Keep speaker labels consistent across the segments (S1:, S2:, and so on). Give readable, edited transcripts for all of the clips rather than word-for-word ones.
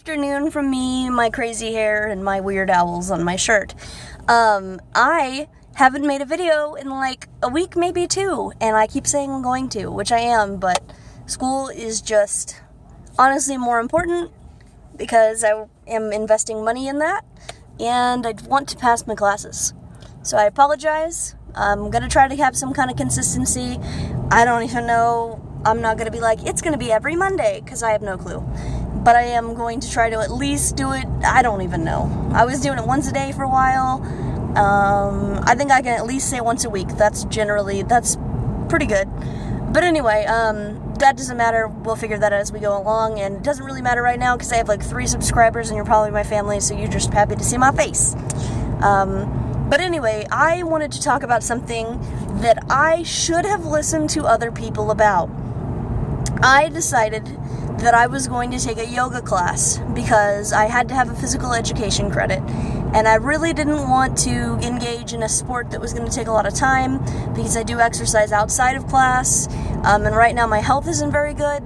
S1: afternoon from me, my crazy hair, and my weird owls on my shirt. I haven't made a video in like a week, maybe two, and I keep saying I'm going to, which I am, but school is just honestly more important because I am investing money in that, and I want to pass my classes. So I apologize. I'm going to try to have some kind of consistency. I don't even know. I'm not going to be like, it's going to be every Monday, because I have no clue. But I am going to try to at least do it. I don't even know. I was doing it once a day for a while. I think I can at least say once a week. That's pretty good. But anyway, that doesn't matter. We'll figure that out as we go along. And it doesn't really matter right now because I have like 3 subscribers and you're probably my family, so you're just happy to see my face. But anyway, I wanted to talk about something that I should have listened to other people about. I decided that I was going to take a yoga class because I had to have a physical education credit, and I really didn't want to engage in a sport that was going to take a lot of time because I do exercise outside of class, and right now my health isn't very good.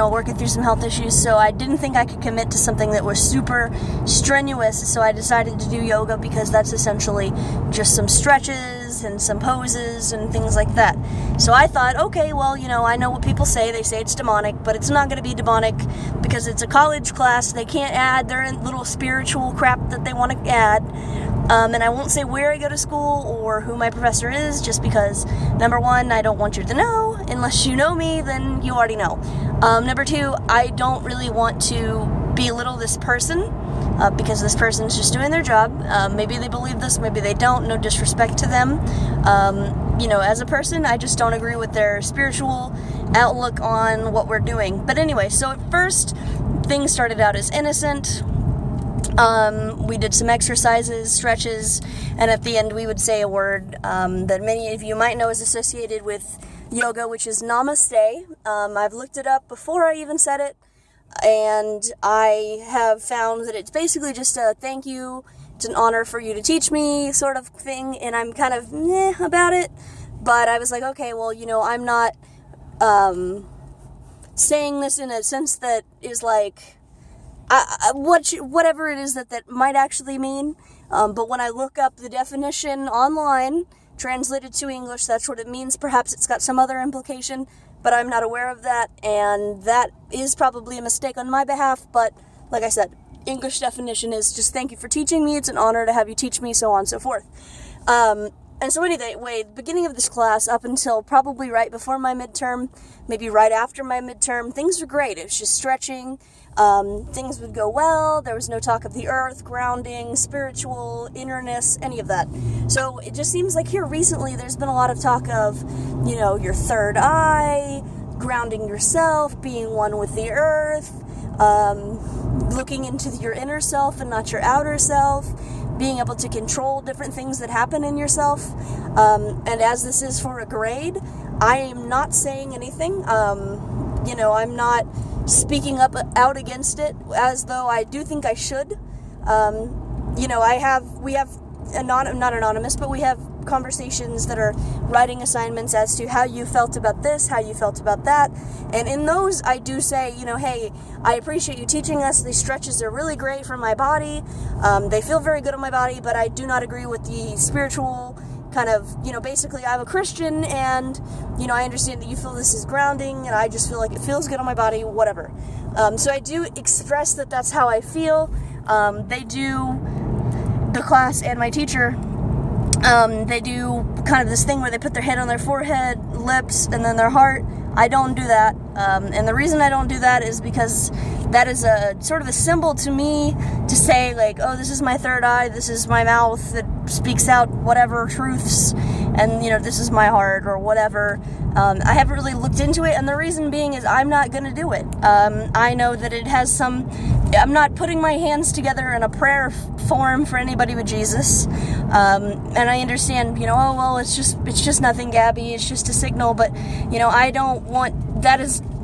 S1: Working through some health issues, so I didn't think I could commit to something that was super strenuous, so I decided to do yoga because that's essentially just some stretches and some poses and things like that. So I thought, okay, well, I know what people say. They say it's demonic, but it's not going to be demonic because it's a college class. They can't add their little spiritual crap that they want to add. And I won't say where I go to school or who my professor is, just because, number one, I don't want you to know. Unless you know me, then you already know. Number two, I don't really want to belittle this person, because this person's just doing their job. Maybe they believe this, maybe they don't. No disrespect to them. As a person, I just don't agree with their spiritual outlook on what we're doing. But anyway, so at first, things started out as innocent. We did some exercises, stretches, and at the end we would say a word that many of you might know is associated with yoga, which is namaste. I've looked it up before I even said it, and I have found that it's basically just a thank you, it's an honor for you to teach me sort of thing, and I'm kind of meh about it, but I was like, okay, well, I'm not saying this in a sense that is like, whatever it is that might actually mean, but when I look up the definition online, translated to English, that's what it means. Perhaps it's got some other implication, but I'm not aware of that, and that is probably a mistake on my behalf, but like I said, English definition is just thank you for teaching me, it's an honor to have you teach me, so on and so forth. And so anyway, the beginning of this class up until probably right before my midterm, maybe right after my midterm, things were great. It was just stretching. Things would go well. There was no talk of the earth, grounding, spiritual, innerness, any of that. So it just seems like here recently there's been a lot of talk of, your third eye, grounding yourself, being one with the earth, looking into your inner self and not your outer self, being able to control different things that happen in yourself. And as this is for a grade, I am not saying anything. I'm not speaking out against it as though I do think I should. We have not anonymous, but we have conversations that are writing assignments as to how you felt about this, how you felt about that, and in those I do say, hey, I appreciate you teaching us. These stretches are really great for my body. They feel very good on my body, but I do not agree with the spiritual kind of, basically I'm a Christian, and, I understand that you feel this is grounding, and I just feel like it feels good on my body, whatever. So I do express that that's how I feel. The class and my teacher, they do kind of this thing where they put their head on their forehead, lips, and then their heart. I don't do that. And the reason I don't do that is because that is a sort of a symbol to me to say, like, oh, this is my third eye, this is my mouth that speaks out whatever truths, and, this is my heart or whatever. I haven't really looked into it, and the reason being is I'm not going to do it. I know that it has I'm not putting my hands together in a prayer form for anybody with Jesus. And I understand, it's just nothing, Gabby, it's just a signal, but,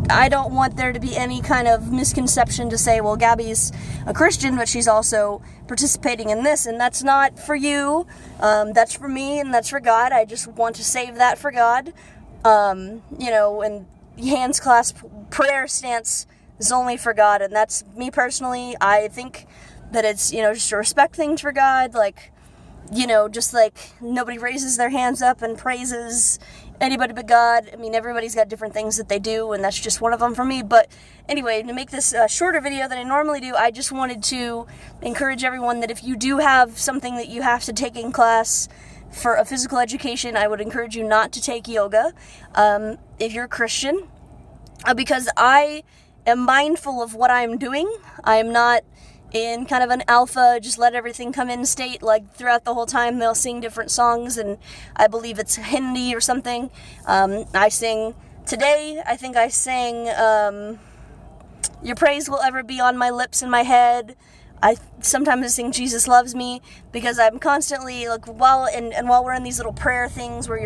S1: I don't want there to be any kind of misconception to say, well, Gabby's a Christian, but she's also participating in this, and that's not for you. That's for me, and that's for God. I just want to save that for God. And hands clasp, prayer stance, is only for God, and that's me personally. I think that it's, just to respect things for God, like, just like nobody raises their hands up and praises anybody but God. I mean, everybody's got different things that they do, and that's just one of them for me. But anyway, to make this a shorter video than I normally do, I just wanted to encourage everyone that if you do have something that you have to take in class for a physical education, I would encourage you not to take yoga if you're a Christian, because I am mindful of what I'm doing. I am not in kind of an alpha, just let everything come in state, like throughout the whole time they'll sing different songs, and I believe it's Hindi or something. I sing today, I think I sang Your Praise Will Ever Be on My Lips and My Head. I sometimes sing Jesus Loves Me, because I'm constantly, like, while we're in these little prayer things where you're